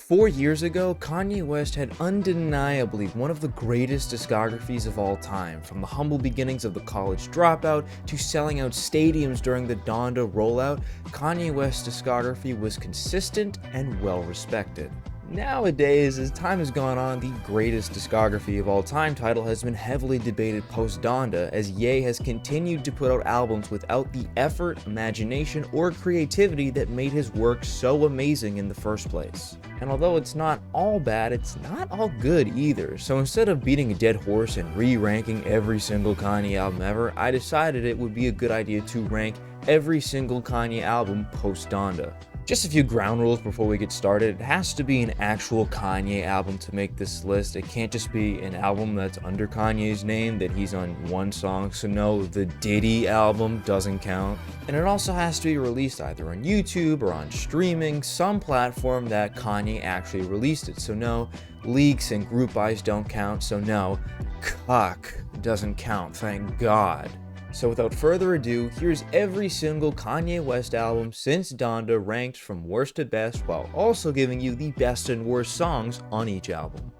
4 years ago, Kanye West had undeniably one of the greatest discographies of all time, from the humble beginnings of The College Dropout to selling out stadiums during the Donda rollout. Kanye West's discography was consistent and well respected. Nowadays, as time has gone on, the greatest discography of all time title has been heavily debated post-Donda, as Ye has continued to put out albums without the effort, imagination, or creativity that made his work so amazing in the first place. And although it's not all bad, it's not all good either. So instead of beating a dead horse and re-ranking every single Kanye album ever, I decided it would be a good idea to rank every single Kanye album post-Donda. Just a few ground rules before we get started. It has to be an actual Kanye album to make this list. It can't just be an album that's under Kanye's name that he's on one song, so no, the Diddy album doesn't count. And it also has to be released either on YouTube or on streaming, some platform that Kanye actually released it. So no, leaks and group buys don't count, so no, cuck doesn't count, thank God. So without further ado, here's every single Kanye West album since Donda ranked from worst to best, while also giving you the best and worst songs on each album.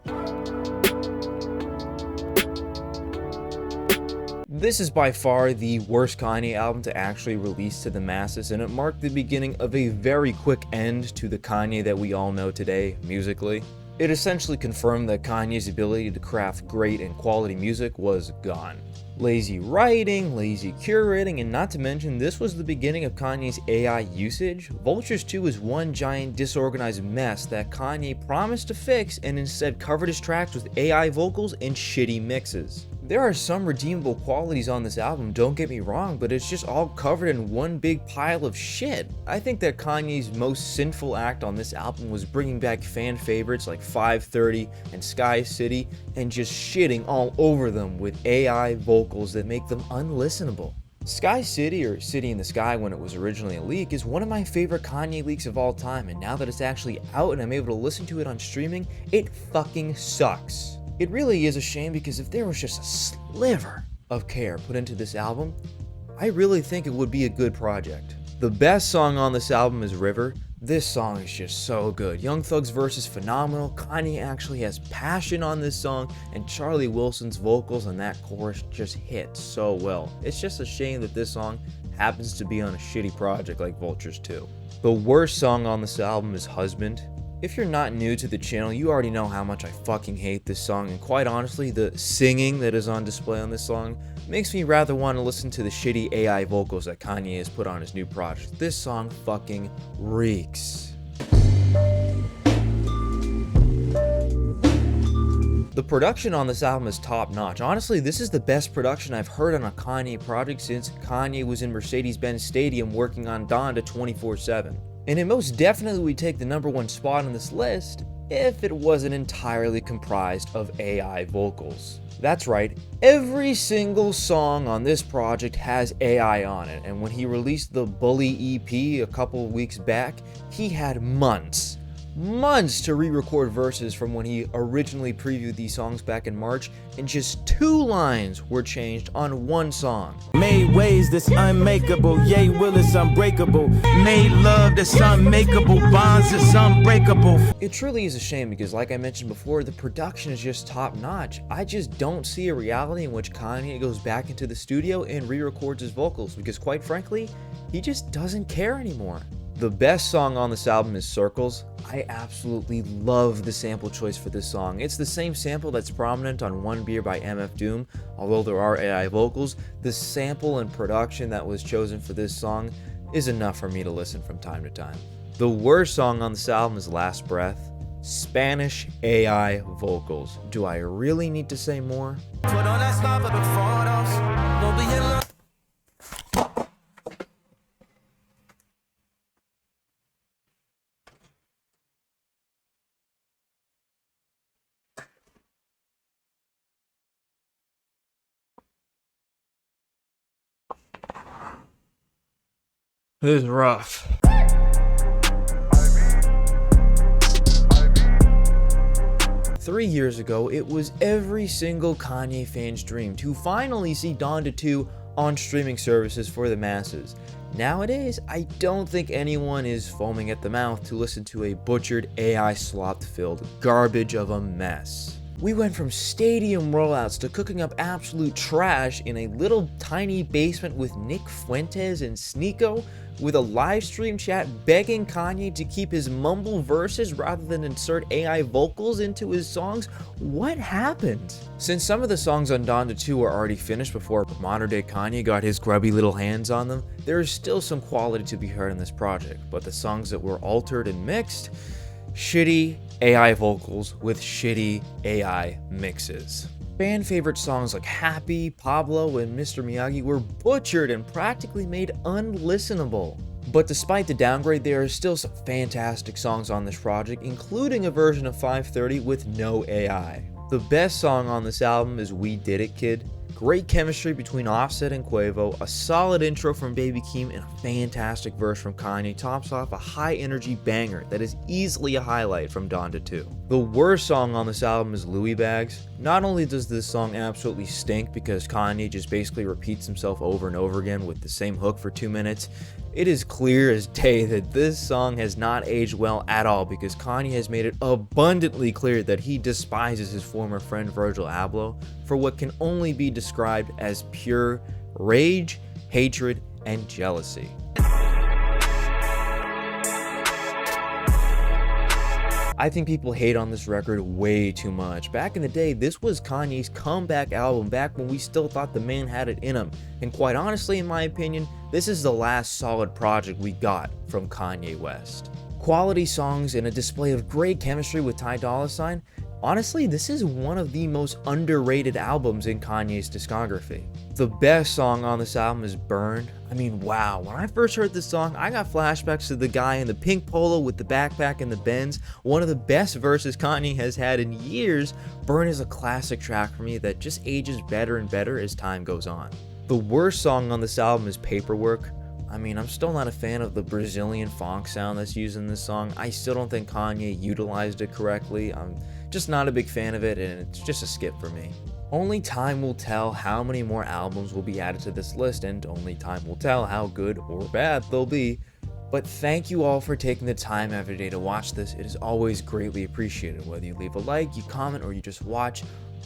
This is by far the worst Kanye album to actually release to the masses, and it marked the beginning of a very quick end to the Kanye that we all know today, musically. It essentially confirmed that Kanye's ability to craft great and quality music was gone. Lazy writing, lazy curating, and not to mention, this was the beginning of Kanye's AI usage. Vultures 2 is one giant disorganized mess that Kanye promised to fix and instead covered his tracks with AI vocals and shitty mixes. There are some redeemable qualities on this album, don't get me wrong, but it's just all covered in one big pile of shit. I think that Kanye's most sinful act on this album was bringing back fan favorites like 530 and Sky City and just shitting all over them with AI vocals that make them unlistenable. Sky City, or City in the Sky when it was originally a leak, is one of my favorite Kanye leaks of all time, and now that it's actually out and I'm able to listen to it on streaming, it fucking sucks. It really is a shame, because if there was just a sliver of care put into this album, I really think it would be a good project. The best song on this album is River. This song is just so good. Young Thug's verse is phenomenal, Kanye actually has passion on this song, and Charlie Wilson's vocals on that chorus just hit so well. It's just a shame that this song happens to be on a shitty project like Vultures 2. The worst song on this album is Husband. If you're not new to the channel, you already know how much I fucking hate this song, and quite honestly, the singing that is on display on this song makes me rather want to listen to the shitty AI vocals that Kanye has put on his new project. This song fucking reeks. The production on this album is top notch. Honestly, this is the best production I've heard on a Kanye project since Kanye was in Mercedes-Benz Stadium working on Donda 24/7. And it most definitely would take the #1 spot on this list if it wasn't entirely comprised of AI vocals. That's right, every single song on this project has AI on it, and when he released the Bully EP a couple weeks back, he had months to re-record verses from when he originally previewed these songs back in March, and just 2 lines were changed on one song. Made ways that's unmakeable, yay Willis unbreakable. Made love that's unmakeable, bonds that's unbreakable. It truly is a shame, because like I mentioned before, the production is just top notch. I just don't see a reality in which Kanye goes back into the studio and re-records his vocals, because quite frankly, he just doesn't care anymore. The best song on this album is Circles. I absolutely love the sample choice for this song. It's the same sample that's prominent on One Beer by MF Doom. Although there are AI vocals, the sample and production that was chosen for this song is enough for me to listen from time to time. The worst song on this album is Last Breath. Spanish AI vocals. Do I really need to say more? This is rough. Three years ago, it was every single Kanye fan's dream to finally see Donda 2 on streaming services for the masses. Nowadays, I don't think anyone is foaming at the mouth to listen to a butchered, AI slop-filled garbage of a mess. We went from stadium rollouts to cooking up absolute trash in a little tiny basement with Nick Fuentes and Sneeko, with a live stream chat begging Kanye to keep his mumble verses rather than insert AI vocals into his songs. What happened? Since some of the songs on Donda 2 were already finished before modern day Kanye got his grubby little hands on them, there is still some quality to be heard in this project, but the songs that were altered and mixed, shitty AI vocals with shitty AI mixes. Fan favorite songs like Happy, Pablo, and Mr. Miyagi were butchered and practically made unlistenable. But despite the downgrade, there are still some fantastic songs on this project, including a version of 530 with no AI. The best song on this album is We Did It Kid. Great chemistry between Offset and Quavo, a solid intro from Baby Keem, and a fantastic verse from Kanye tops off a high-energy banger that is easily a highlight from Donda 2. The worst song on this album is Louis Bags. Not only does this song absolutely stink because Kanye just basically repeats himself over and over again with the same hook for 2 minutes, it is clear as day that this song has not aged well at all because Kanye has made it abundantly clear that he despises his former friend Virgil Abloh for what can only be described as pure rage, hatred, and jealousy. I think people hate on this record way too much. Back in the day, this was Kanye's comeback album, back when we still thought the man had it in him. And quite honestly, in my opinion, this is the last solid project we got from Kanye West. Quality songs and a display of great chemistry with Ty Dolla $ign. Honestly, this is one of the most underrated albums in Kanye's discography. The best song on this album is Burn. I mean, wow, when I first heard this song, I got flashbacks to the guy in the pink polo with the backpack and the Benz. One of the best verses Kanye has had in years. Burn is a classic track for me that just ages better and better as time goes on. The worst song on this album is Paperwork. I mean, I'm still not a fan of the Brazilian funk sound that's used in this song. I still don't think Kanye utilized it correctly. I'm just not a big fan of it, and it's just a skip for me. Only time will tell how many more albums will be added to this list, and only time will tell how good or bad they'll be. But thank you all for taking the time every day to watch this. It is always greatly appreciated. Whether you leave a like, you comment, or you just watch,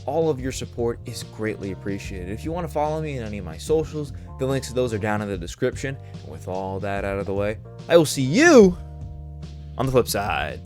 all of your support is greatly appreciated. If you want to follow me in any of my socials, the links to those are down in the description. And with all that out of the way, I will see you on the flip side.